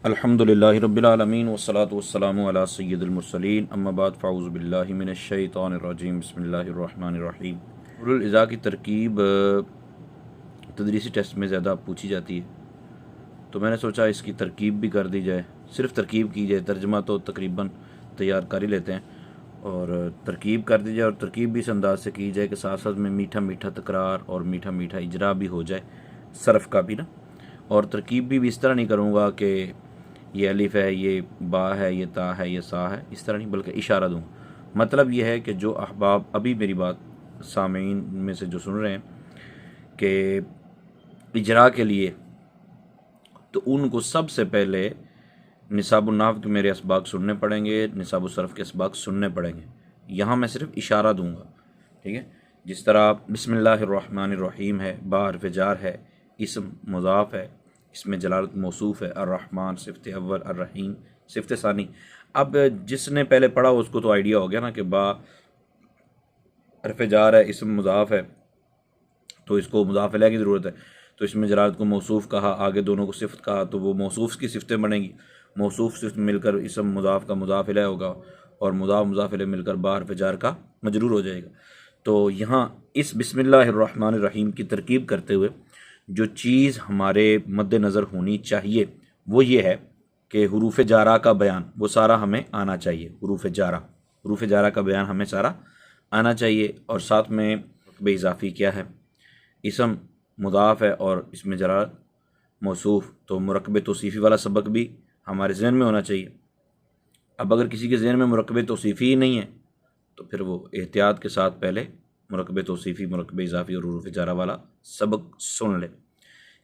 अल्हम्दुलिल्लाहि रब्बिल आलमीन वस्सलातु वस्सलामु अला सय्यिदिल मुरसलीन अम्मा बाद फ़अऊज़ु बिल्लाहि मिनश शैतानिर रजीम बिस्मिल्लाहिर रहमानिर रहीम। नूरुल इज़ा की तरकीब तदरीसी टेस्ट में ज़्यादा पूछी जाती है, तो मैंने सोचा इसकी तरकीब भी कर दी जाए। सिर्फ तरकीब की जाए, तर्जमा तो तकरीबन तैयार कर ही लेते हैं, और तरकीब कर दी जाए और तरकीब भी इस अंदाज से की जाए कि साथ साथ में मीठा मीठा तकरार और मीठा मीठा इजरा भी हो जाए, सरफ का भी ना। और तरकीब भी इस तरह नहीं करूँगा कि ये अलिफ है, ये बा है, ये ता है, ये सा है, इस तरह नहीं, बल्कि इशारा दूँ। मतलब ये है कि जो अहबाब अभी मेरी बात सामीन में से जो सुन रहे हैं कि इजरा के लिए, तो उनको सबसे पहले निसाबुन्नाहव के मेरे असबाक सुनने पड़ेंगे, निसाबुस्सरफ़ के असबाक सुनने पड़ेंगे। यहाँ मैं सिर्फ इशारा दूंगा, ठीक है। जिस तरह बिस्मिल्लाहिर्रहमानिर्रहीम है, बा हर्फ जार है, इसम मुज़ाफ़ है, इसमें जलालत मौसूफ़ है, अर्रहमान सिफ़त अव्वल, अर्रहीम सिफ़त सानी। अब जिसने पहले पढ़ा उसको तो आइडिया हो गया ना कि बा हर्फ जार है, इसम मुज़ाफ़ है, तो इसको मुज़ाफ़ इलैह की ज़रूरत है, तो इसमें जलालत को मौसूफ़ कहा, आगे दोनों को सिफ़त कहा, तो वो मौसूफ़ की सिफ़तें बनेंगी। मौसूफ़ सिफ़त मिलकर इसम मुज़ाफ़ का मुज़ाफ़ इलैह होगा, और मुज़ाफ़ इलैह मिलकर बा हर्फ जार का मजरूर हो जाएगा। तो यहाँ इस बिस्मिल्लाहिर्रहमानिर्रहीम की तरकीब करते हुए जो चीज़ हमारे मद्देनज़र होनी चाहिए वो ये है कि हुरूफ़ जारा का बयान वो सारा हमें आना चाहिए। हुरूफ़ जारा का बयान हमें सारा आना चाहिए, और साथ में रुतबे इज़ाफ़ी क्या है, इसम मुज़ाफ़ है और इसमें जलालत मौसूफ़, तो मुरक्कब तौसीफ़ी वाला सबक भी हमारे ज़हन में होना चाहिए। अब अगर किसी के ज़हन में मुरक्कब तौसीफ़ी ही नहीं है, तो फिर वो एहतियात के साथ पहले मुरक्कब तौसीफ़ी, मुरक्कब इज़ाफ़ी और हुरूफ़ जारा वाला सबक सुन ले।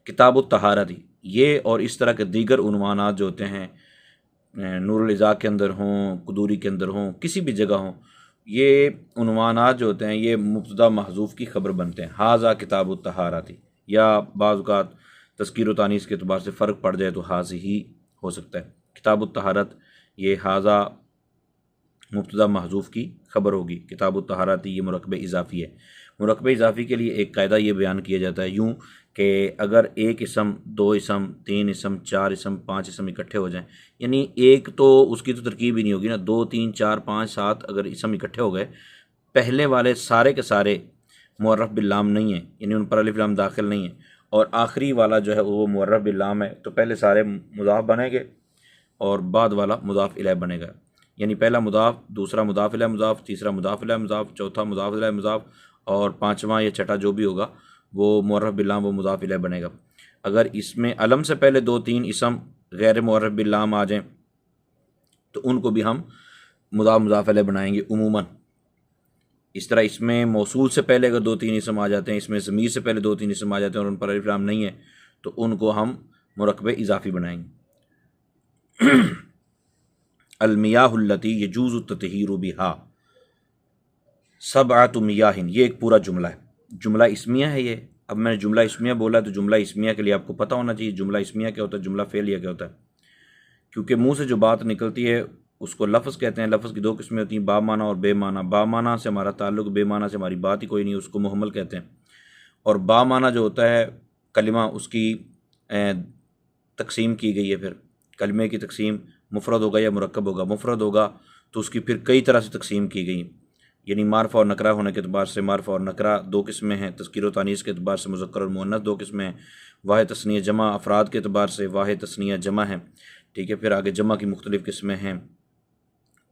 किताबुत तहारती, ये और इस तरह के दीगर उन्वानात जो होते हैं, नूरुल इज़ा के अंदर हों, कुदूरी के अंदर हों, किसी भी जगह हों, ये उन्वानात जो होते हैं ये मुब्तदा महज़ूफ़ की खबर बनते हैं। हाज़ा किताबुत तहारती, या बाज़ औक़ात तज़कीर व तानीस के अतबार से फ़र्क पड़ जाए तो हाज़िही हो सकता है। किताबुत तहारत, ये हाज़ा मुब्तदा महज़ूफ़ की खबर होगी। किताबुत तहारती ये मुरक्कब इज़ाफ़ी है। मुरक्कब इज़ाफ़ी के लिए एक कायदा ये बयान किया जाता है यूँ कि अगर एक इसम, दो इसम, तीन इसम, चार इसम, पाँच इसम इकट्ठे हो जाएं, यानी एक तो उसकी तो तरकीब ही नहीं होगी ना, दो, तीन, चार, पाँच, सात अगर इसम इकट्ठे हो गए, पहले वाले सारे के सारे मुअर्रफ़ बिल्लाम नहीं है, यानी उन पर अलिफ लाम दाखिल नहीं है, और आखिरी वाला जो है वो मुअर्रफ़ बिल्लाम है, तो पहले सारे मुज़ाफ़ बनेंगे और बाद वाला मुज़ाफ़ इलैह बनेगा। यानी पहला मुज़ाफ़, दूसरा मुज़ाफ़ इलैह मुज़ाफ़, तीसरा मुज़ाफ़ इलैह मुज़ाफ़, चौथा मुज़ाफ़ इलैह मुज़ाफ़, और पाँचवा या छठा जो भी होगा वो मुअर्रफ़ बिल्लाम वो मुज़ाफ़ इलैह बनेगा। अगर इसमें अलम से पहले दो तीन इसम गैर मुअर्रफ़ बिल्लाम आ जाएं, तो उनको भी हम मुज़ाफ़ इलैह बनाएंगे उमूमन। इस तरह इसमें मौसूल से पहले अगर दो तीन इसम आ जाते हैं, इसमें ज़मीर से पहले दो तीन इसम आ जाते हैं और उन पर अलिफ लाम नहीं है, तो उनको हम मुरक्कब इज़ाफ़ी बनाएंगे। अलमियाहुल्लती यजूज़ु तत्हीरु बिहा सबअतु मियाहिन, ये एक पूरा जुमला है, जुमला इस्मिया है ये। अब मैंने जुमला इस्मिया बोला, तो जुमला इस्मिया के लिए आपको पता होना चाहिए जुमला इस्मिया क्या होता है, जुमला फ़ेलिया क्या होता है। क्योंकि मुंह से जो बात निकलती है उसको लफ्ज़ कहते हैं। लफ्ज़ की दो किस्में होती हैं, बामाना और बेमाना। बामाना से हमारा ताल्लुक़, बेमाना से हमारी बात ही कोई नहीं, उसको मुहम्मल कहते हैं। और बामाना जो होता है कलिमा, उसकी तकसीम की गई है। फिर कलिमे की तकसीम मुफ़रद होगा या मुरक्कब होगा। मुफ़रद होगा तो उसकी फिर कई तरह से तकसीम की गई, यानी मार्फ़ा और नकरा होने के अतबार से मार्फ़ा और नकरा दो किस्में हैं, तज़कीर व तानीस के अतबार से मुज़क्कर और मुअन्नस दो किस्में हैं, वाहिद तस्निया जमा अफ़राद के अतबार से वाहिद तस्निया जमा है, ठीक है। फिर आगे जमा की मुख्तलिफ़ किस्में हैं।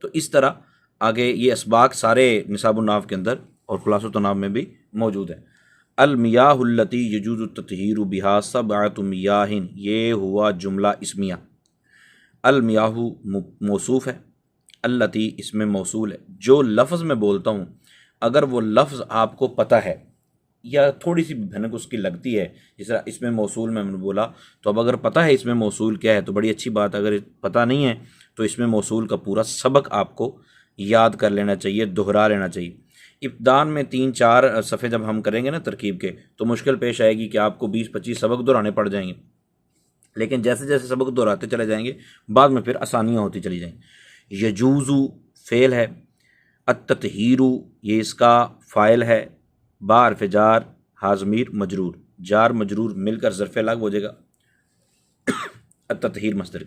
तो इस तरह आगे ये असबाक सारे निसाबुन्नाहव के अंदर और खुलासतुन्नाहव में भी मौजूद है। अलमियाहुल्लती यजूज़ु तत्हीरु बिहा सबअतु मियाहिन, ये हुआ जुमला इस्मिया। अलमियाहु मौसूफ़ है, अल्लती इसमें मौसूल है। जो लफ्ज़ में बोलता हूँ, अगर वो लफ्ज़ आपको पता है या थोड़ी सी भनक उसकी लगती है, जिस तरह इसमें मौसूल में मैंने बोला, तो अब अगर पता है इसमें मौसूल क्या है तो बड़ी अच्छी बात। अगर पता नहीं है तो इसमें मौसूल का पूरा सबक आपको याद कर लेना चाहिए, दोहरा लेना चाहिए। इब्तिदान में 3-4 सफ़े जब हम करेंगे ना तरकीब के, तो मुश्किल पेश आएगी कि आपको 20-25 सबक दोहराने पड़ जाएंगे, लेकिन जैसे जैसे सबक दोहराते चले जाएंगे बाद में फिर आसानियाँ होती चली जाएंगी। यजूज़ु फ़ेल है, अत्तहीरु ये इसका फ़ाइल है, बा हर्फ़ जार, हा ज़मीर मजरूर, जार मजरूर मिलकर ज़र्फ़ लग हो जाएगा। अत्तहीर मस्दर,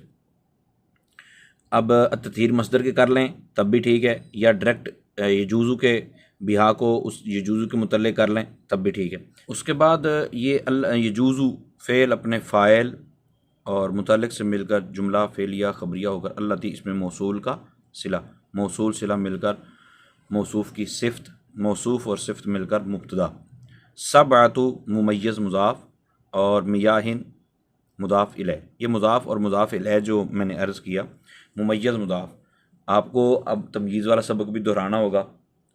अब तथहीर मस्दर के कर लें तब भी ठीक है, या डायरेक्ट यजूज़ु के बिहा को उस यजूज़ु के मुतल्लिक़ कर लें तब भी ठीक है। उसके बाद ये यजूज़ु फ़ेल अपने फ़ाइल और मुतल्लिक़ से मिलकर जुमला फ़ेलिया ख़बरिया होकर अल्लती इसमें मौसूल का सिला, मौसूल सिला मिलकर मौसूफ़ की सिफ़्त, मौसूफ़ और सिफ़्त मिलकर मुब्तदा। सबअतु मुमय्यज़ मुज़ाफ़ और मियाहिन मुज़ाफ़ इलैह, ये मुज़ाफ़ और मुज़ाफ़ इलैह जो मैंने अर्ज़ किया। मुमय्यज़ मुज़ाफ़, आपको अब तमयीज़ वाला सबक भी दोहराना होगा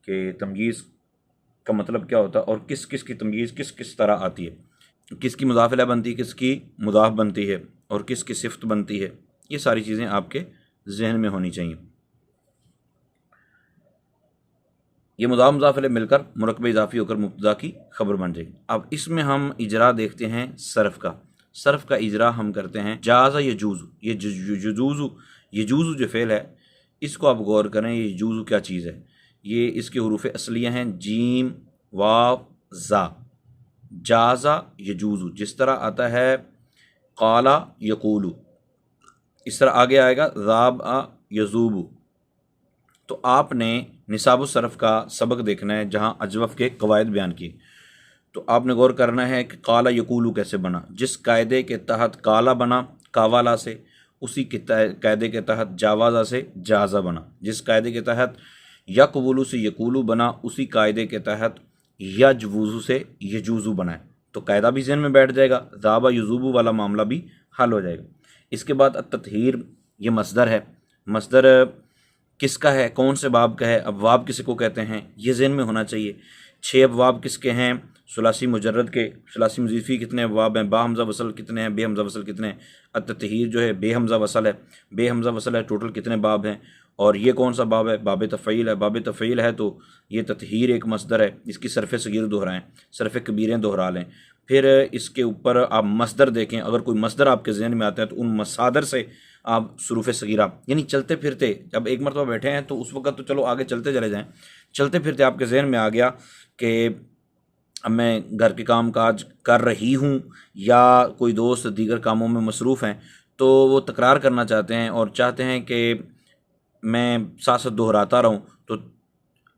कि तमयीज़ का मतलब क्या होता है और किस किस की तमयीज़ किस किस तरह आती है, किसकी मुज़ाफ़ इलैह बनती है, किसकी मुज़ाफ़ बनती है और किसकी सिफ़्त बनती है। ये सारी चीज़ें आपके जहन में होनी चाहिए। ये मुज़ाफ़ मुज़ाफ़ इलैह मिलकर मुरक्कब इज़ाफ़ी होकर मुब्तदा की खबर बन जाएगी। अब इसमें हम इजरा देखते हैं सर्फ़ का। सर्फ़ का इजरा हम करते हैं जाज़ा यजूज़ु, ये यजूज़ु जो फ़ेल है इसको आप गौर करें, ये यजूज़ु क्या चीज़ है। ये इसके हुरूफ़ असलिया हैं जीम वाव ज़ा। जाज़ा यजूज़ु जिस तरह आता है क़ाला यक़ूलु, इस तरह आगे आएगा ज़ाबा यज़ूबु। तो आपने निसाब सरफ़ का सबक देखना है जहाँ अजवफ़ के कवायद बयान किए। तो आपने गौर करना है कि काला यकूलू कैसे बना। जिस कायदे के तहत काला बना कावाला से, उसी के कायदे के तहत जावाज़ा से जाज़ा बना। जिस कायदे के तहत यकवुलू से यकूलू बना, उसी कायदे के तहत यजवुज़ु से यजूज़ु बना है। तो कायदा भी ज़हन में बैठ जाएगा, ज़ाबा यजूबु वाला मामला भी हल हो जाएगा। इसके बाद तत्हीर, ये मसदर है। मसदर किसका है, कौन से बाब का है, अबवाब किसी को कहते हैं, ये ज़हन में होना चाहिए। 6 अबवाब किसके हैं, सुलासी मुजर्रद के। सुलासी मुज़ीफ़ी कितने अबवाब हैं, बा हमज़ा वसल कितने हैं, बे हमज़ा वसल कितने हैं। तत्हीर जो है बे हमज़ा वसल है, बे हमज़ा वसल है, टोटल कितने बाब हैं। और ये कौन सा बाब है, बाब तफ़ईल है। बाब तफ़ईल है तो ये तत्हीर एक मसदर है, इसकी सरफ़ सगीर दोहराएँ, सरफ़ कबीरें दोहरा लें। फिर इसके ऊपर आप मसदर देखें, अगर कोई मसदर आपके जहन में आता है तो उन मसादर से आप सुरूफ़ सगीरा, यानी चलते फिरते, जब एक मरतबा बैठे हैं तो उस वक्त तो चलो आगे चलते चले जाएँ, चलते फिरते आपके जहन में आ गया कि अब मैं घर के काम काज कर रही हूँ या कोई दोस्त दीगर कामों में मसरूफ़ हैं, तो वो तकरार करना चाहते हैं और चाहते हैं कि मैं साथ साथ दोहराता रहूँ। तो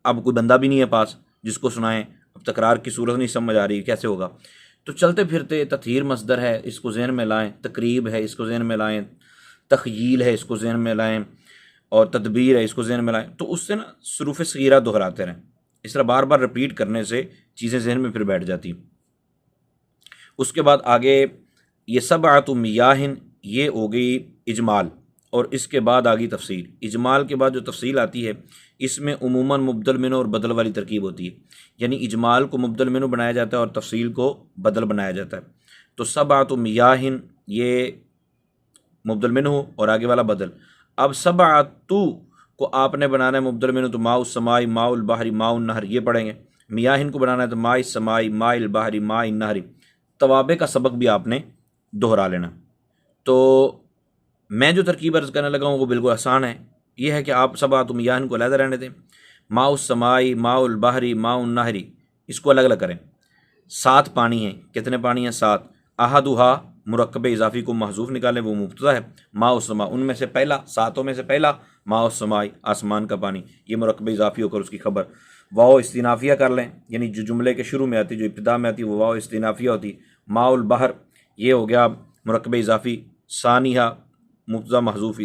अब कोई बंदा भी नहीं है पास जिसको सुनाएं, अब तकरार की सूरत नहीं समझ आ रही, कैसे होगा। तो चलते फिरते तत्हीर मसदर है, इसको जहन में लाएं। तकरीब है, इसको जहन में लाएं। तख़यील है, इसको जहन में लाएं। और तदबीर है, इसको जहन में लाएं। तो उससे ना सुरूफ़ सगीरा दोहराते रहें। इस तरह बार बार रिपीट करने से चीज़ें जहन में फिर बैठ जाती। उसके बाद आगे ये सबअतु मियाहिन, ये हो गई इजमाल, और इसके बाद आ गई तफसील। इजमाल के बाद जो तफसील आती है इसमें उमूमन मुबदल मिनो और बदल वाली तरकीब होती है, यानी इजमाल को मुबदल मिनो बनाया जाता है और तफसील को बदल बनाया जाता है। तो सबअतु मियाहिन ये मुबदल मिनो और आगे वाला बदल। अब सबअतु को आपने बनाना है मुबदल मिनो, तो माउ समाई माउल बहरी माउन नहर, ये पढ़ेंगे। मियाहिन को बनाना है तो माई समाई माइल बहरी माई नहरी। तवाबे का सबक भी आपने दोहरा लेना। तो मैं जो तरकीब अर्ज़ करने लगा हूँ वो बिल्कुल आसान है। ये है कि आप सबअतु मियाहिन को अलग रहने दें, माउ समाई माउल बहरी माउन नहरी इसको अलग अलग करें। 7 पानी हैं, कितने पानी हैं, 7। अहदुहा मुरक्कब इज़ाफ़ी को महजूफ़ निकालें, वो मुब्तदा है। माउ समा, उनमें से पहला, 7 में से पहला माउ समाई आसमान का पानी, ये मुरक्कब इज़ाफ़ी होकर उसकी खबर। वाओ इस्तिनाफिया कर लें, यानी जो जुमले के शुरू में आती, जो इब्तिदा में आती, वो वाओ इस्तिनाफिया होती। माउल बहर, ये हो गया मुरक्कब इज़ाफ़ी। सानिहा मुब्तदा महजूफ़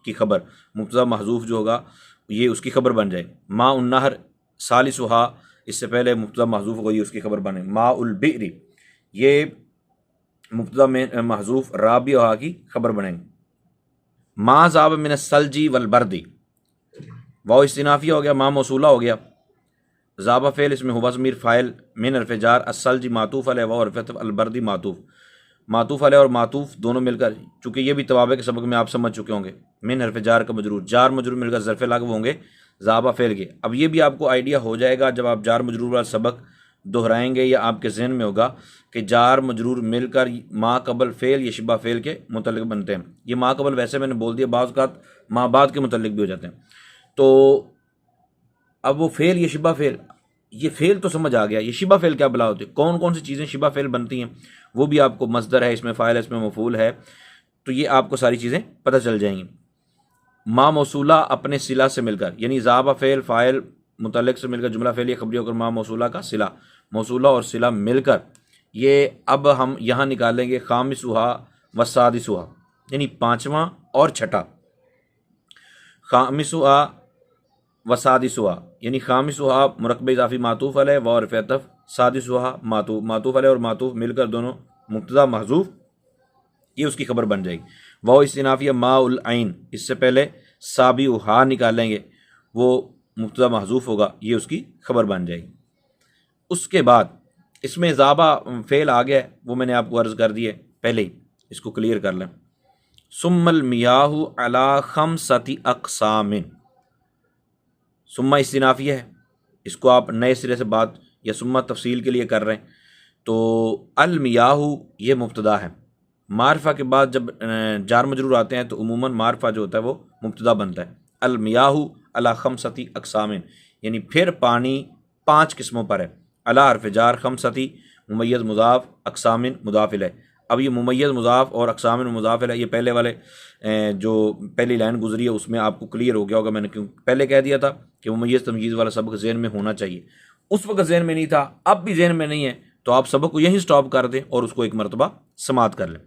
की खबर, मुब्तदा महजूफ़ जो होगा ये उसकी खबर बन जाए। मा उन नहर सालिसुहा, इससे पहले मुब्तदा महजूफ़ होगी उसकी खबर बने। मा उल बिरी, ये मुब्तदा में महजूफ़ राबिया की खबर बनेंगे। मा ज़ाब मिन सल्जी वल बर्दी, वाओ इस्तिनाफिया हो गया, मा मौसूला हो गया। ज़ाबा फ़ेल, इसमें हुवा ज़मीर फ़ाइल, मिन हर्फ़ जार, अस्सल्जी मातूफ़ अलैह, वाओ हर्फ़ अतफ़, अलबर्दी मातूफ़। मातूफ़ अलैह और मातूफ़ दोनों मिलकर, चूँकि ये भी तवाबे के सबक में आप समझ चुके होंगे, मिन हर्फ़ जार का मजरूर, जार मजरूर मिलकर ज़र्फ़े लागू होंगे ज़ाबा फ़ेल के। अब ये भी आपको आइडिया हो जाएगा जब आप जार मजरूर वाला सबक दोहराएंगे, या आपके जहन में होगा कि जार मजरूर मिलकर मा कबल फ़ेल या शिबा फ़ेल के मुतल्लिक़ बनते हैं। ये मा कबल वैसे मैंने बोल दिया, बाज़ औक़ात मा बाद के मुतल्लिक़ भी हो जाते हैं। तो अब वो फ़ेल या शिबा फ़ेल, ये फ़ेल तो समझ आ गया, ये शिबा फ़ेल क्या बला होती है, कौन कौन सी चीज़ें शिबा फ़ेल बनती हैं, वो भी आपको, मसदर है इसमें, फ़ाइल है इसमें, मफ़ूल है, तो ये आपको सारी चीज़ें पता चल जाएंगी। मा मौसूला अपने सिला से मिलकर, यानी ज़ाबा फ़ेल फ़ाइल मुतल्लिक़ से मिलकर जुमला फ़ेलिया खबरी होकर मा मौसूला का सिला, मौसूला और सिला मिलकर, ये अब हम यहाँ निकालेंगे खामिसुहा व सादिसुहा, यानी पाँचवा और छठा। खामिसुहा व सादिसुहा, यानी खामिसुहा मुरक्कब इज़ाफ़ी मातूफ़ अलैह व हर्फ़ अतफ़, सादिसुहा मातूफ़ अलैह और मातूफ़ मिलकर दोनों मुब्तदा महज़ूफ़, ये उसकी खबर बन जाएगी। वह इस्तिनाफिया माउल आइन, इससे पहले साबी हा निकालेंगे, वो मुब्तदा महज़ूफ़ होगा, ये उसकी खबर बन जाएगी। उसके बाद इसमें ज़ाबा फ़ेल आ गया है, वो मैंने आपको अर्ज़ कर दिया पहले ही, इसको क्लियर कर लें। सुम्मल मियाहु अला खमसति अक़सामिन, सुम्मा इस्तिनाफिया है, इसको आप नए सिरे से बात या सुम्मा तफसील के लिए कर रहे हैं। तो अल मियाहु ये मुब्तदा है, मारफा के बाद जब जार मजरूर आते हैं तो उमूमन मारफा जो होता है वो मुब्तदा बनता है। अल मियाहु अला खमसती अक़सामिन, यानी फिर पानी 5 किस्मों पर है। अला हर्फ़ जार, खमसती मुमय्यज़ मुज़ाफ़, अक़सामिन मुज़ाफ़ इलैह। अब ये मुमय्यज़ मुज़ाफ़ और अक़सामिन मुज़ाफ़ इलैह, ये पहले वाले जो पहली लाइन गुजरी है उसमें आपको क्लियर हो गया होगा। मैंने क्यों पहले कह दिया था कि मुमय्यज़ तमयीज़ वाला सबक ज़हन में होना चाहिए, उस वक्त ज़हन में नहीं था, अब भी ज़हन में नहीं है, तो आप सबक को यहीं स्टॉप कर दें और उसको एक मरतबा समात कर लें।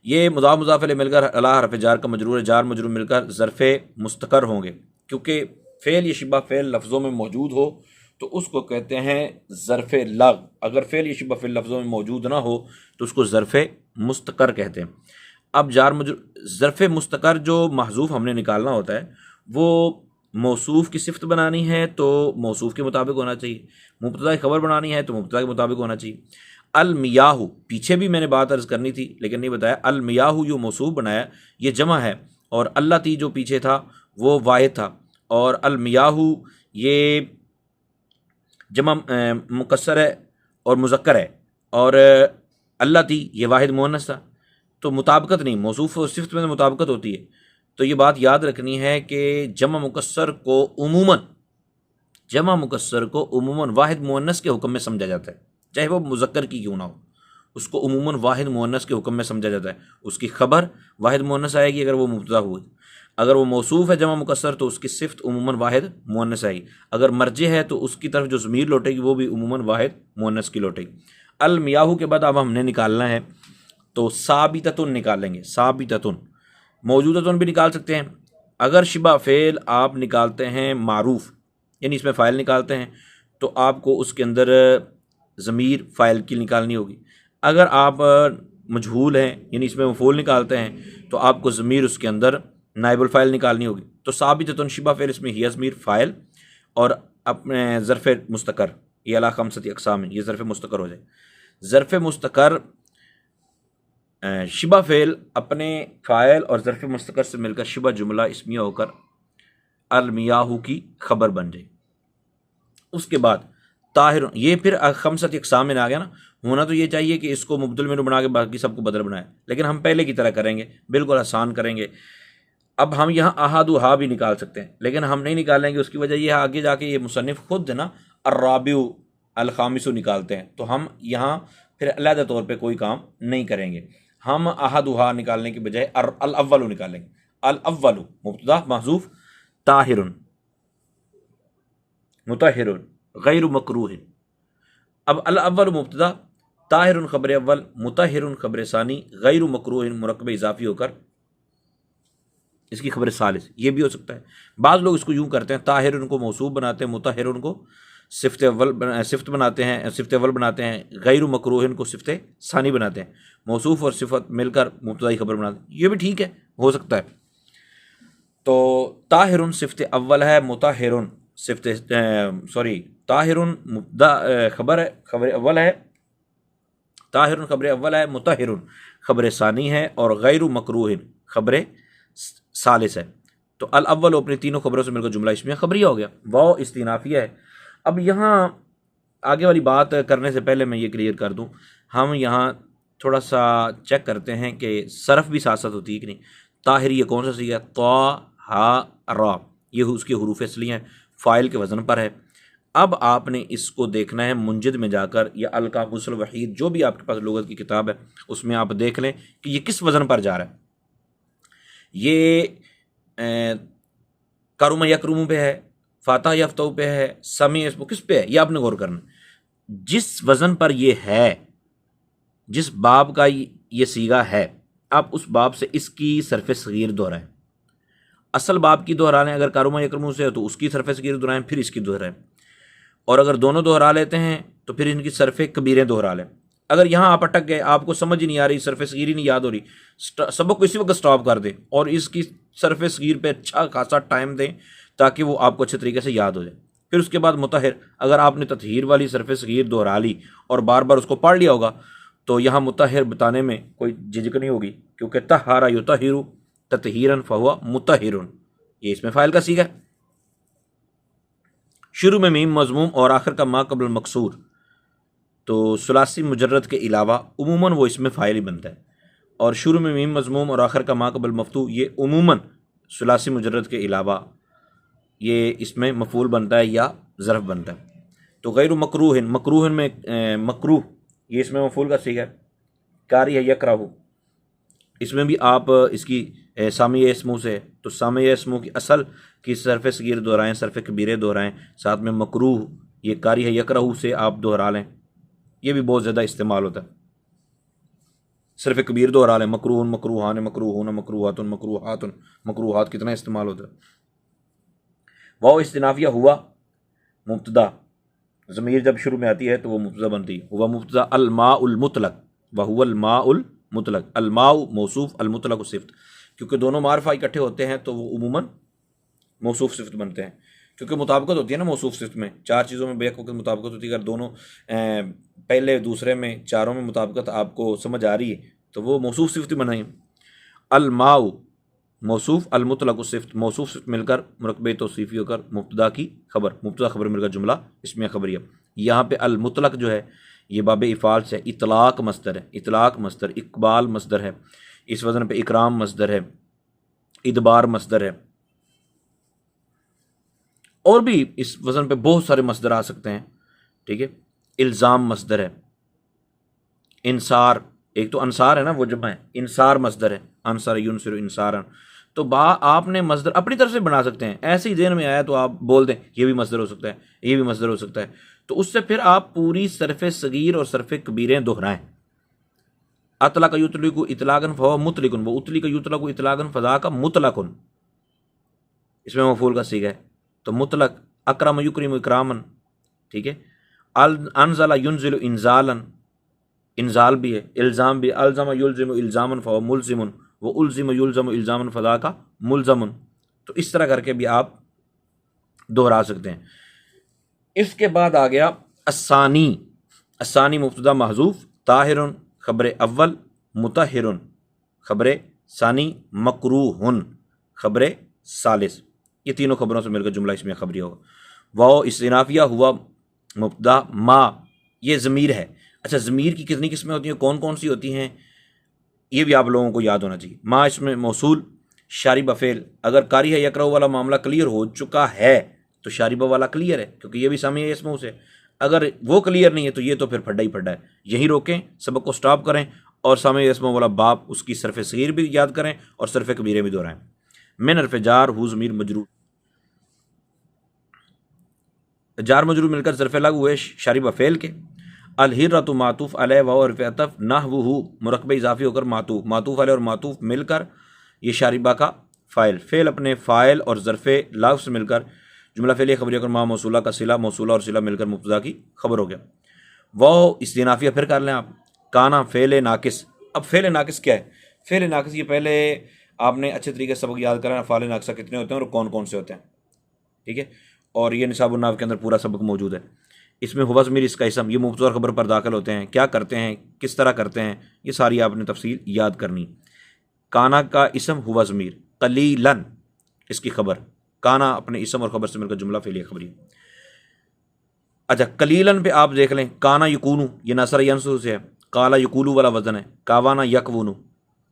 ये मुज़ाफ़ मुज़ाफ़ इलैह मिलकर अला हर्फ़ जार का मजरूर है, जार मजरूर मिलकर ज़र्फ़े मुस्तकर होंगे, क्योंकि फ़ेल या शिबा फ़ेल लफ्ज़ों में मौजूद हो तो उसको कहते हैं ज़र्फ़े लग। अगर फ़ेल या शिबा फ़ेल लफ्ज़ों में मौजूद ना हो तो उसको ज़र्फ़े मुस्तकर कहते हैं। अब जार मजरूर ज़र्फ़े मुस्तकर जो महज़ूफ़ हमने निकालना होता है वो मौसूफ़ की सिफ़त बनानी है तो मौसूफ़ के मुताबिक होना चाहिए, मुब्तदा की खबर बनानी है तो मुब्तदा के मुताबिक होना चाहिए। अल मियाहु, पीछे भी मैंने बात अर्ज़ करनी थी लेकिन नहीं बताया, अल मियाहु जो मौसूफ़ बनाया ये जमा है, और अल्लाह ती जो पीछे था वो वाहिद था, और अल मियाहु ये जमा मुकस्सर है और मुज़क्कर है, और अल्लाह ती ये वाहिद मुअन्नस था, तो मुताबिकत नहीं, मौसूफ़ और सिफ़त में मुताबिकत होती है। तो ये बात याद रखनी है कि जमा मुकस्सर को उमूमन वाहिद मुअन्नस के हुक्म में समझा जाता है, चाहे वो मुज़क्कर की क्यों ना हो, उसको उमूमन वाहिद मुअन्नस के हुक्म में समझा जाता है। उसकी खबर वाहिद मुअन्नस आएगी अगर वो मुब्तदा हुई, अगर वो मौसूफ़ है जमा मुकस्सर तो उसकी सिफ़त उमूमन वाहिद मुअन्नस आएगी, अगर मर्जे है तो उसकी तरफ जो ज़मीर लौटेगी वो भी उमूमन वाहिद मुअन्नस की लौटेगी। अल मियाहु के बाद अब हमने निकालना है तो साबिततुन निकालेंगे। साबिततुन, मौजूदतुन भी निकाल सकते हैं। अगर शिबा फ़ेल आप निकालते हैं मारूफ़, यानी इसमें फ़ाइल निकालते हैं तो आपको उसके अंदर ज़मीर फ़ाइल की निकालनी होगी। अगर आप मजहूल हैं यानी इसमें मफ़ूल निकालते हैं तो आपको ज़मीर उसके अंदर नाइबुल फ़ाइल निकालनी होगी। तो साबिततुन शिबा फ़ेल, इसमें हिया ज़मीर फ़ाइल और अपने ज़र्फ़े मुस्तकर, ये अला खमसती अक़साम, ये ज़र्फ़े मुस्तकर हो जाए। ज़र्फ़े मुस्तकर शिबा फ़ेल अपने फ़ाइल और ज़र्फ़े मुस्तकर से मिलकर शिबा जुमला इस्मिया होकर अल मियाहु की खबर बन जाए। उसके बाद ताहिर, ये फिर खमसती अक़साम में आ गया ना, होना तो ये चाहिए कि इसको मुब्दल में बना के बाकी सबको बदल बनाए, लेकिन हम पहले की तरह करेंगे, बिल्कुल आसान करेंगे। अब हम यहाँ अहादु हा भी निकाल सकते हैं लेकिन हम नहीं निकालेंगे, उसकी वजह ये आगे जाके ये मुसन्निफ़ खुद ना अर्राबिउ अल खामिसु निकालते हैं, तो हम यहाँ फिर अलहदा तौर पे कोई काम नहीं करेंगे। हम अहादु हा निकालने के बजाय अल अव्वलु निकालेंगे। अल अव्वलु मुब्तदा महज़ूफ़, ताहिरुन मुतहिरुन गैरु मकरूहिन। अब अल अव्वल मुब्तदा, ताहिरुन खबर अव्वल, मुतहिरुन खबर सानी, गैरु मकरूहिन मुरक्कब इज़ाफ़ी होकर इसकी खबर सालिस, ये भी हो सकता है। बाज़ लोग इसको यूँ करते हैं, ताहिरुन को मौसूफ़ बनाते हैं, मुतहिरुन को सिफ़त बनाते हैं, सिफ़त अव्वल बनाते हैं, गैरु मकरूहिन को सिफ़त सानी बनाते हैं, मौसूफ़ और सिफ़त मिलकर मुब्तदा की खबर बनाते हैं, ये भी ठीक है, हो सकता है। तो ताहिरुन सिफ़त अव्वल है, मुतहिरुन ताहिरुन मुब्तदा खबर अव्वल है, ताहिरुन खबर अव्वल है, मुतहिरुन खबर सानी है, और गैरु मकरूहिन खबर सालिस है। तो अल अव्वल अपनी तीनों खबरों से मिलकर जुमला इसमें खबरिया हो गया, वाव इस्तिनाफिया है। अब यहाँ आगे वाली बात करने से पहले मैं ये क्लियर कर दूँ, हम यहाँ थोड़ा सा चेक करते हैं कि सरफ भी साथ साथ होती है कि नहीं। ताहिर ये कौन सा सी है, तो हा रा, ये उसके हुरूफ असली हैं, फ़ाइल के वज़न पर है। अब आपने इसको देखना है मुंजिद में जाकर या अल कामुसल वहीद, जो भी आपके पास लुगत की किताब है उसमें आप देख लें कि ये किस वज़न पर जा रहा है। ये कारुमा यकरुमु पे है, फाता यफ्तऊ पे है, समी इसको किस पे है, ये आपने गौर करना। जिस वज़न पर ये है, जिस बाब का ये सीगा है, आप उस बाब से इसकी सरफ़ सगीर दोहराएं। असल बाब की दोहरा लें, अगर कारुमा यकरुमु से है तो उसकी सरफ़ सगीर दोहराएं, फिर इसकी दोहराएं। और अगर दोनों दोहरा लेते हैं तो फिर इनकी सरफ़ कबीरें दोहरा लें। अगर यहाँ आप अटक गए, आपको समझ ही नहीं आ रही, सरफ़ सगीर ही नहीं याद हो रही, सबक को इसी वक्त स्टॉप कर दें और इसकी सरफ़ सगीर पे अच्छा खासा टाइम दें ताकि वो आपको अच्छे तरीके से याद हो जाए। फिर उसके बाद मुतहिर, अगर आपने ततहीर वाली सरफ़ सगीर दोहरा ली और बार बार उसको पढ़ लिया होगा तो यहाँ मुतहिर बताने में कोई झिझक नहीं होगी, क्योंकि तहारा युतहिरु ततहीरन फहुवा मुतहिरुन, ये इसमें फ़ाइल का सीगा है। शुरू में मीम मज़मूम और आखिर का मा कबल मकसूर, तो सुलासी मुजर्रद के अलावा उमूमन वो इसमें फ़ाइल ही बनता है। और शुरू में मीम मज़मूम और आखिर का मा कबल मफ्तू, ये उमूमन सुलासी मुजर्रद के अलावा ये इसमें मफूल बनता है या ज़रफ़ बनता है। तो गैर मकरूहन, मकरूहन में मकरूह, ये इसमें मफूल का सीगा है। कारी है यकराहु, इसमें भी आप इसकी सामी इसमू से, तो सामी इसमू की असल की सरफ़ सगीर दोहराएँ, सरफ़ कबीरे दोहराएँ, साथ में मकरूह ये कारी है यकराहु से आप दोहरा लें, ये भी बहुत ज़्यादा इस्तेमाल होता है। सिर्फ कबीर दोहरा लें, मकरूहन मकरूहान मकरूहून मकरूहातुन मकरूहातुन, मकरूहात कितना इस्तेमाल होता है। वाओ इस्तिनाफिया हुआ मुब्तदा, ज़मीर जब शुरू में आती है तो वो मुब्तदा बनती है। हुआ मुब्तदा अल माउल मुतलक व हुवल माउल मुतलक, अल माउ मौसूफ अल मुतलक सिफ़त, क्योंकि दोनों मारफा इकट्ठे होते हैं तो वो उमूमन मौसूफ सिफ़त बनते हैं, क्योंकि मुताबिकत होती है ना मौसूफ सिफ़त में, चार चीज़ों में बेक वक्त मुताबिकत होती है। अगर दोनों पहले दूसरे में चारों में मुताबिकत आपको समझ आ रही है तो वो मौसूफ सिफ़त बनाई। अल माउ मौसूफ अल मुतलक सिफ़त, मौसूफ सिफ़त मिलकर मुरकबे तौसीफ़ी होकर मुब्तदा की खबर, मुब्तदा खबर मिलकर जुमला इसमें खबरिया। यहाँ पे अल मुतलक जो है ये बाब इफ़ाल से इतलाक़ मस्दर है, इतलाक़ मस्दर, इकबाल मस्दर है, इस वज़न पे इकराम मस्दर है, इदबार मस्दर है, और भी इस वज़न पे बहुत सारे मस्दर आ सकते हैं। ठीक है, इल्ज़ाम मस्दर है, इंसार, एक तो अंसार है ना वो जमा है, इंसार मस्दर है, अंसार युनसिरु इंसारन। तो आपने मस्दर अपनी तरफ से बना सकते हैं, ऐसे ही ज़हन में आया तो आप बोल दें ये भी मस्दर हो सकता है, ये भी मस्दर हो सकता है, तो उससे फिर आप पूरी सरफ़ सगीर और सरफ़ कबीरें दोहराएं। अतला का युतलिकु इतलाकन फ़हुवा मुतलिकुन, वो उतली का युतलकु इतलाकन फ़ज़ा का मुतलकुन, इसमें मफ़ूल का सीगा है। तो मुतलक अकरम युकरिम इकरामन, ठीक है। अनज़ला युनज़िलु इंज़ालन, इंज़ाल भी है, इल्ज़ाम भी, अलज़म युलज़िमु इल्ज़ामन फ़हुवा मुल्ज़िमुन, वो उल्ज़िम युल्ज़मु इल्ज़ामन फ़ज़ा का मुल्ज़मुन। तो इस तरह करके भी आप दोहरा सकते हैं। इसके बाद आ गया अस्सानी, अस्सानी मुब्तदा महज़ूफ़, ताहिरुन खबर अव्वल, मुतहिरुन खबर सानी, मकरूहुन खबर सालिस, ये तीनों खबरों से मिलकर जुमला इसमें खबरी होगा। वाओ इस्तिनाफिया हुआ मुब्तदा, मा ये ज़मीर है। अच्छा, ज़मीर की कितनी किस्में होती हैं, कौन कौन सी होती हैं, ये भी आप लोगों को याद होना चाहिए। मा इसमें मौसूल, शारिब फेल, अगर कारी है यकरा वाला मामला क्लियर हो चुका है तो शारिबा वाला क्लियर है, क्योंकि ये भी सामने इसमें से, अगर वो क्लियर नहीं है तो ये तो फिर फड्डा ही फड्डा है। यहीं रोकें, सबक को स्टॉप करें और सामने इसमें वाला बाप उसकी सरफ़ सगीर भी याद करें और सरफ़ कबीरे भी दोहराएं। मिन हर्फ़ जार हु ज़मीर मजरूर, जार मजरूर मिलकर ज़र्फ़ लागू हुए शारिब फेल के। अल हिर्रतु मातूफ़ अलैह व हर्फ़ अतफ़ नहवुहु मुरकब इज़ाफ़ी होकर मातूफ़, मातूफ़ अलैह और मातूफ़ मिलकर ये शारिबा का फ़ाइल, फ़ेल अपने फ़ाइल और ज़र्फ़ लाफ़ से मिलकर जुमला फ़ेल खबरिया कर माँ मौसूला का सिला, मौसूला और सिला मिलकर मुब्तदा की खबर हो गया। वो इस्तिनाफिया फिर कर लें आप, काना फ़ेल नाकिस। अब फ़ेल नाकिस क्या है, फ़ेल नाकिस ये पहले आपने अच्छे तरीके से सबक याद करना, फ़ाल नाक़िसा कितने होते हैं और कौन कौन से होते हैं, ठीक है। और ये निसाबुन नाहव के अंदर पूरा सबक मौजूद है। इसमें हुवा ज़मीर इसका इसम, ये मुब्तदा खबर पर दाखिल होते हैं, क्या करते हैं, किस तरह करते हैं, ये सारी आपने तफसील याद करनी। काना का इसम हुवा ज़मीर, कलीलन इसकी खबर, काना अपने इसम और खबर से मिलकर जुमला फ़ेलिया खबरी। अच्छा, कलीलन पे आप देख लें, काना यकूनू ये नसर यंसुर से है, काला यकूलू वाला वज़न है, कावाना यकवुनू।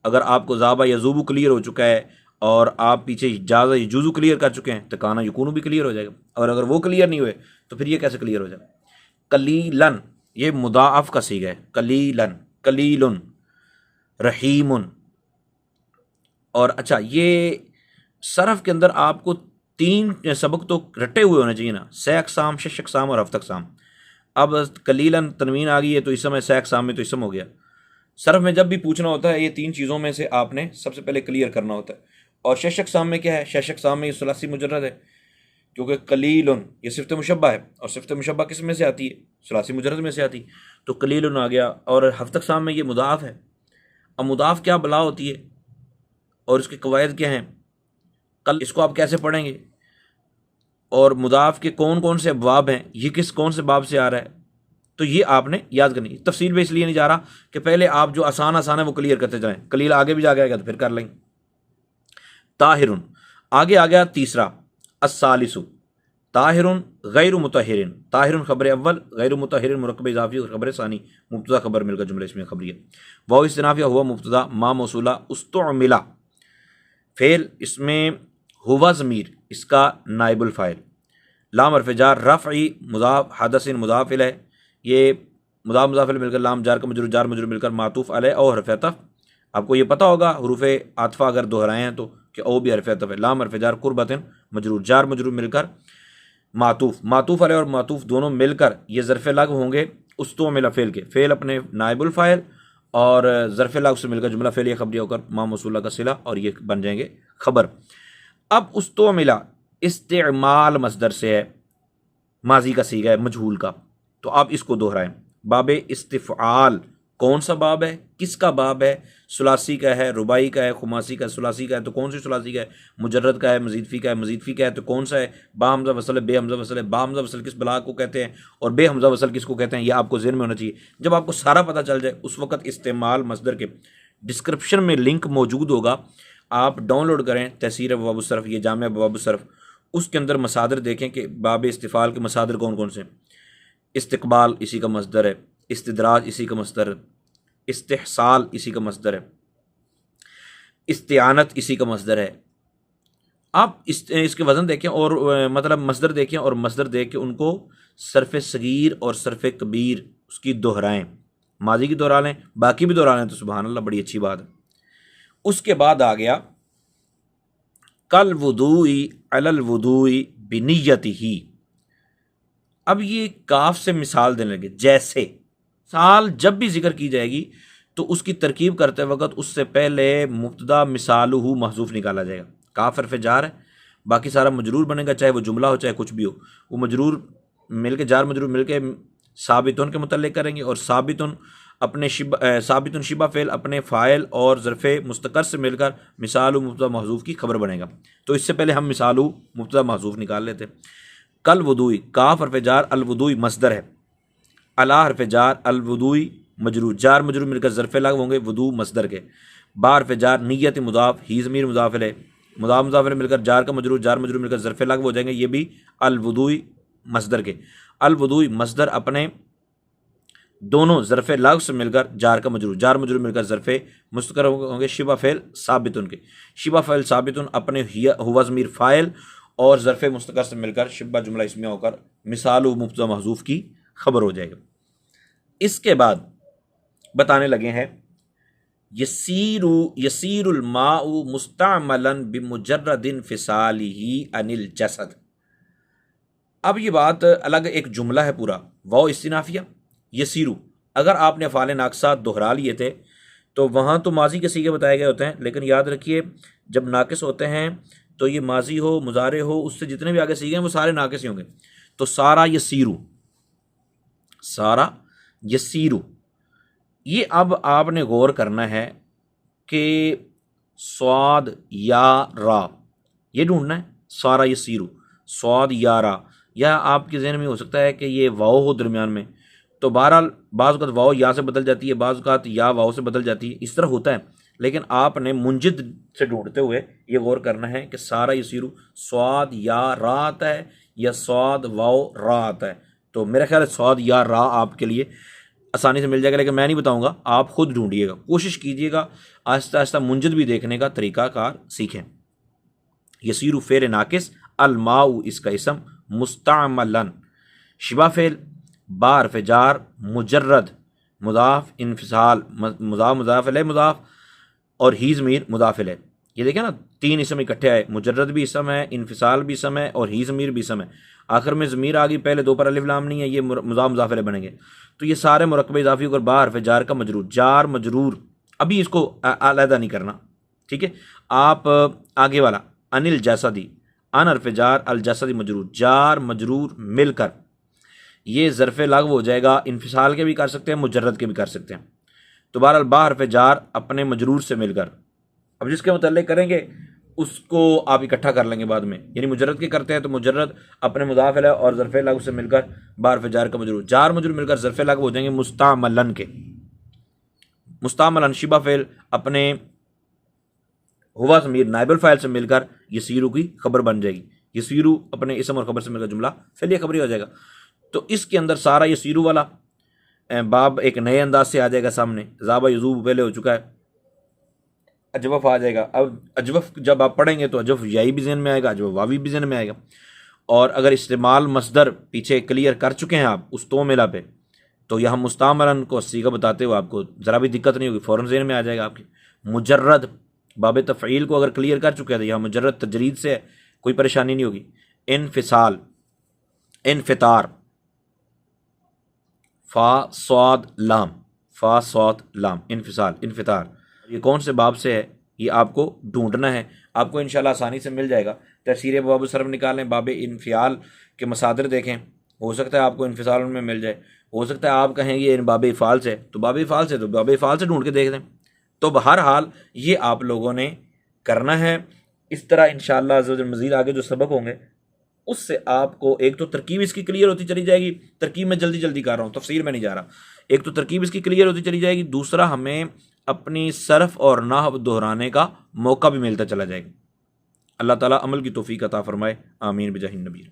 अगर आपको ज़ाबा यज़ूबू क्लियर हो चुका है और आप पीछे जाज़ा यजूज़ू क्लियर कर चुके हैं तो काना यकूनू भी क्लियर हो जाएगा, और अगर वो क्लियर नहीं हुए तो फिर ये कैसे क्लियर हो जाए। कलीलन ये मुदाअफ़ का सीगा है, कलीलन, कलीलुन, रहीमुन। और अच्छा, ये सरफ के अंदर आपको 3 सबक तो रटे हुए होने चाहिए ना, से अक़साम, शश अक़साम और हफ्त अक़साम। अब कलीलन तनवीन आ गई है तो इसम है, से अक़साम में तो इसम हो गया। सरफ में जब भी पूछना होता है ये 3 चीज़ों में से आपने सबसे पहले क्लियर करना होता है। और शश अक़साम में क्या है? शश अक़साम में ये सुलासी मुजर्रद है, क्योंकि कलीलन ये सिफ़त मुशब्बा है, और सिफ़त मुशब्बा किस में से आती है? सुलासी मुजर्रद में से आती है, तो कलीलन आ गया। और हफ्त अक़साम में ये मुदाफ़ है। अब मुदाफ़ क्या बला होती है और इसके कवायद क्या हैं, कल इसको आप कैसे पढ़ेंगे, और मुदाफ़ के कौन कौन से अबवाब हैं, ये किस कौन से बाब से आ रहा है, तो ये आपने याद करनी। तफसील में इसलिए नहीं जा रहा कि पहले आप जो आसान आसान है वो क्लियर करते जाएं, कलील आगे भी जा गया तो फिर कर लेंगे। ताहिरुन आगे आ गया तीसरा, अस्सालिसु ताहिरुन गैर मुतहिरिन। ताहिरुन खबर अव्वल, गैर मुतहिरिन मुरक्कब इज़ाफ़ी और खबर सानी मुब्तदा खबर मिलकर जुमले इसमें खबरिया। वाओ इस्तिनाफिया हुआ मुब्तदा मा मौसूला उस्तुमिला फ़ेल, इसमें हुवा ज़मीर इसका नाइबुल फ़ाइल। लाम हर्फ़ जार रफ़ई मुज़ाफ़ हदसिन मुज़ाफ़ इलैह, ये मुज़ाफ़ मुज़ाफ़ इलैह मिलकर लाम जार का मजरूर जार मजरूर मिलकर मातूफ़ अलैह और हर्फ़ अतफ़। आपको ये पता होगा हुरूफ़ आतफ़ा अगर दोहराए हैं तो कि ओ भी हर्फ़ अतफ़ है। लाम हर्फ़ जार कुर्बतिन मजरूर जार मजरूर मिलकर मातूफ़, मातूफ़ अलैह और मातूफ़ दोनों मिलकर ये ज़र्फ़ लग़्व होंगे उस्तुमिला फ़ेल के। फ़ेल अपने नाइबुल फ़ाइल और ज़र्फ़ लग़्व से मिलकर जुमला फ़ेलिया खबरिया होकर मा मौसूला का सिला, और ये बन जाएंगे खबर। अब उस्तुमिला इस्तेमाल मसदर से है, माजी का सीगा है मजहूल का, तो आप इसको दोहराएं। बाब इस्तिफ़आल कौन सा बाब है, किसका बाब है? सुलासी का है, रुबाई का है, खुमासी का है। सुलासी का है तो कौन सी सुलासी का है? मुजर्रद का है, मजीदफ़ी का है। मजीदफ़ी का है तो कौन सा है? बा हमज़ा वसल है, बे हमज़ा वसल है। बा हमज़ा वसल किस बला को कहते हैं और बे हमज़ा वसल किसको कहते हैं, यह आपको ज़हन में होना चाहिए। जब आपको सारा पता चल जाए उस वक़्त इस्तेमाल मसदर के डिस्क्रिप्शन में लिंक मौजूद होगा, आप डाउनलोड करें तहसीर अबवाबुस्सरफ़, ये जामिया अबवाबुस्सरफ़, उसके अंदर मसादर देखें कि बाब इस्तिफ़ाल के मसादर कौन कौन से। इस्तिक़बाल इसी का मसदर है, इस्तिदराज इसी का मसदर है, इस्तिहसाल इसी का मसदर है, इस्तिआनत इसी का मसदर है। आप इसके वज़न देखें और मतलब मसदर देखें और मसदर देख के उनको सरफ़ सगीर और सरफ़ कबीर उसकी दोहराएँ, माजी की दोहरा लें, बाकी भी दोहरा लें तो सुबहान अल्लाह बड़ी अच्छी बात है। उसके बाद आ गया कल वुदूई अलल वुदूई बिनियतिही। अब ये काफ से मिसाल देने लगे, जैसे साल जब भी जिक्र की जाएगी तो उसकी तरकीब करते वक्त उससे पहले मुब्तदा मिसालुहु महजूफ निकाला जाएगा। काफ हर्फ जार है, बाकी सारा मजरूर बनेगा, चाहे वो जुमला हो चाहे कुछ भी हो। वो मजरूर मिलके जार मजरूर मिलके साबितुन के मुतल्लिक करेंगे, और साबितुन अपने साबितुन शिबा फ़ेल अपने फ़ाइल और ज़र्फ़े मुस्तकर से मिलकर मिसालु मुब्तदा महजूफ की खबर बनेगा। तो इससे पहले हम मिसालु मुब्तदा महजूफ निकाल लेते। कल वुदूई काफ हर्फ जार अल वुदूई मसदर है, अला हर्फ जार अल वुदूई मजरूर जार मजरूर मिलकर ज़र्फ़े लग होंगे वुदू मसदर के। बा हर्फ जार नियत मुदाफ़ ही ज़मीर मुदाफ़ इलैह, मुदाफ़ मुदाफ़ इलैह मिलकर जार का मजरूर जार मजरूर मिलकर ज़र्फ़े लग हो जाएंगे, ये भी अल वुदूई मसदर के। अल वुदूई मसदर अपने दोनों ज़र्फ़े लग से मिलकर जार का मजरूर जार मजरूर मिलकर ज़र्फ़े मुस्तकर होंगे शिबा फ़ेल साबितुन के। शिबा फ़ेल साबितुन अपने हुवा ज़मीर फ़ाइल और ज़र्फ़े मुस्तकर से मिलकर शिबा जुमला इसमें होकर मिसालु मुब्तदा महजूफ की खबर हो जाएगा। इसके बाद बताने लगे हैं यसीरुल माउ मुस्तअमलन बिमुजर्रदिन फिसालिही अनिल जसद। अब ये बात अलग एक जुमला है पूरा, वाओ इस्तिनाफिया यसीरु। अगर आपने फ़ाल नाक़सा दोहरा लिए थे तो वहाँ तो माजी के सीगे बताए गए होते हैं, लेकिन याद रखिए जब नाक़िस होते हैं तो ये माजी हो मुजारे हो उससे जितने भी आगे सीगे हैं वो सारे नाक़िस ही होंगे। तो सारा यसीरु, सारा यसीरु, ये अब आपने गौर करना है कि स्वाद या रा ये ढूंढना है, सारा यसीरु स्वाद या रा, या आपके जहन में हो सकता है कि ये वाओ हो दरमियान में, तो बहरहाल बाज़ औक़ात वाओ या से बदल जाती है, बाज़ औक़ात या वाओ से बदल जाती है, इस तरह होता है। लेकिन आपने मुंजिद से ढूंढते हुए ये गौर करना है कि सारा यसीरु स्वाद या रा आता है या स्वाद वाओ रा आता है। तो मेरा ख्याल है स्वाद या रा आपके लिए आसानी से मिल जाएगा, लेकिन मैं नहीं बताऊंगा, आप खुद ढूंढिएगा, कोशिश कीजिएगा, आहिस्ता आहिस्ता मुंजिद भी देखने का तरीक़ाकार सीखें। यसीरु फ़ेल नाक़िस, अल माउ इसका इसम, मुस्तअमलन शिबा फ़ेल, बा हर्फ़ जार मुजर्रद मुदाफ़ इन्फ़िसाल मुदाफ़ मुदाफ़ इलैह मुदाफ़ और ही ज़मीर मुदाफ़ इलैह। ये देखें ना तीन इसम इकट्ठे आए, मुजर्रद भी इसम है, इनफिसाल भी इसम है और ही ज़मीर भी इसम है। आखिर में ज़मीर आ गई, पहले दो पर अलिफ लाम नहीं है, ये मुज़ाफ मुज़ाफ इलैह बनेंगे। तो ये सारे मुरक्कब इज़ाफ़ी और बा हर्फ जार का मजरूर, जार मजरूर अभी इसको अलहदा नहीं करना, ठीक है। आप आगे वाला अनिल जैसदी, अन हर्फ जार अल जैसदी मजरूर, जार मजरूर मिलकर ये ज़र्फ़ लागव हो जाएगा। इनफिसाल के भी कर सकते हैं, मुजर्रद के भी कर सकते हैं। तो बहरहाल बा हर्फ जार अपने मजरूर से मिलकर, अब जिसके मुतल्लिक़ करेंगे उसको आप इकट्ठा कर लेंगे बाद में, यानी मुजर्रद के करते हैं तो मुजर्रद अपने मुज़ाफ़ इलैह और ज़र्फ़ लागव से मिलकर बा हर्फ जार का मजरूर, जार मजरूर मिलकर ज़र्फ़ लागव हो जाएंगे मुस्तामलन के। मुस्तामलन शिबा फ़ेल अपने हुवा ज़मीर नाइबुल फ़ाइल से मिलकर यसीरू की खबर बन जाएगी। यसीरू अपने इसम और खबर से मिलकर जुमला फ़ेलिया खबरी हो जाएगा। तो इसके अंदर सारा यसीरू वाला बाब एक नए अंदाज से आ जाएगा सामने। ज़ाबा यज़ूब पहले हो चुका है, अजवफ़ आ जाएगा। अब अजवफ़ जब आप पढ़ेंगे तो अजवफ़ याई भी ज़हन में आएगा, अजवफ़ वावी भी ज़हन में आएगा। और अगर इस्तेमाल मसदर पीछे क्लियर कर चुके हैं आप उस तो मिला पे, तो यहाँ मुस्तामलन को सीगा बताते हुए आपको ज़रा भी दिक्कत नहीं होगी, फ़ौरन ज़हन में आ जाएगा आपके। मुजर्रद बाब तफ़ईल को अगर क्लियर कर चुके हैं तो यहाँ मुजर्रद तजरीद से कोई परेशानी नहीं होगी। इनफिसाल, इनफितार, फ़ा स्वाद लाम, फ़ा स्वाद लाम, इनफिसाल इनफितार, ये कौन से बाब से है ये आपको ढूंढना है। आपको इंशाल्लाह आसानी से मिल जाएगा। तफसीर बाब सरफ निकालें, बाब इनफियाल के मसादर देखें, हो सकता है आपको इनफिसाल में मिल जाए। हो सकता है आप कहें ये बाब इफ़ाल से, तो बाब इफ़ाल से, तो बाब इफ़ाल से ढूंढ के देख लें। तो बहरहाल ये आप लोगों ने करना है। इस तरह इंशाअल्लाह मज़ीद आगे जो सबक होंगे उससे आपको एक तो तरकीब इसकी क्लियर होती चली जाएगी। तरकीब में जल्दी जल्दी कर रहा हूँ, तफसीर में नहीं जा रहा। एक तो तरकीब इसकी क्लियर होती चली जाएगी, दूसरा हमें अपनी सरफ और नाहव दोहराने का मौका भी मिलता चला जाएगा। अल्लाह ताला अमल की तौफीक अता फरमाए, आमीन बिजाहिन नबी।